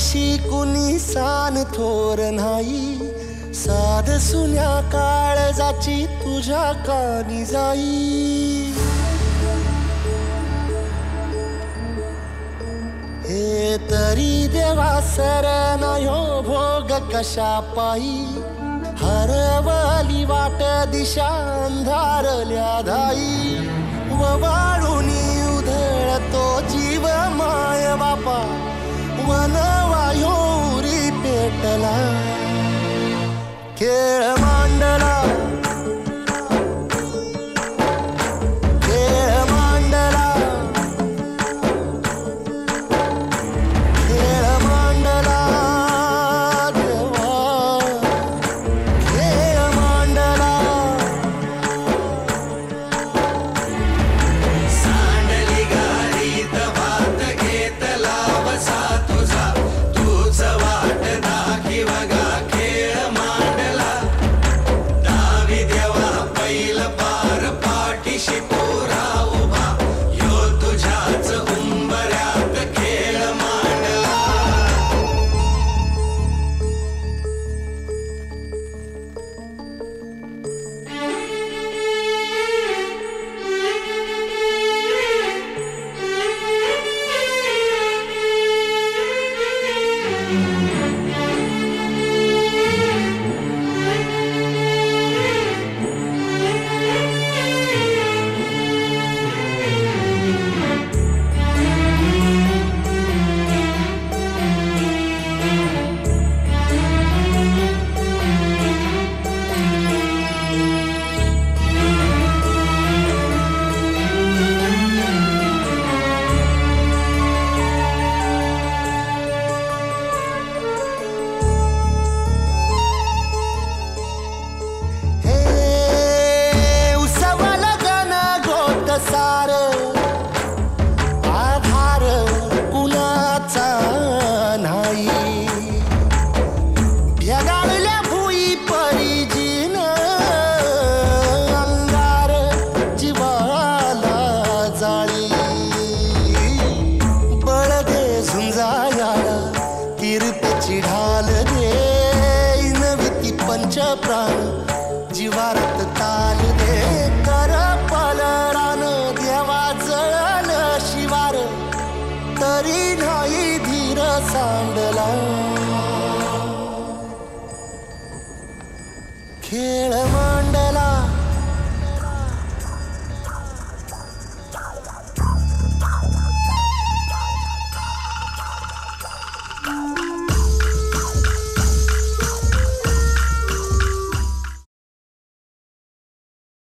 तशी कुणी सान थोर नाही, साध सुन्या काळजाची तुझ्या कानी जाई. हे तरी देवा सरना ह्यो भोग कशा पायी, हरवली वाट दिशा अंधारल्या धाई. ववाळूनी उधळतो जीव माय बापा, वनवायोरी पेटला खेळ मांडला. आधार कुणाचा नाही, भेगाळल्या भुई परिजीन अंगार जीवाला जाळी. बळ दे झुंजायाला तीर्थची ढाल दे, नवी ती पंच प्राण जीवारात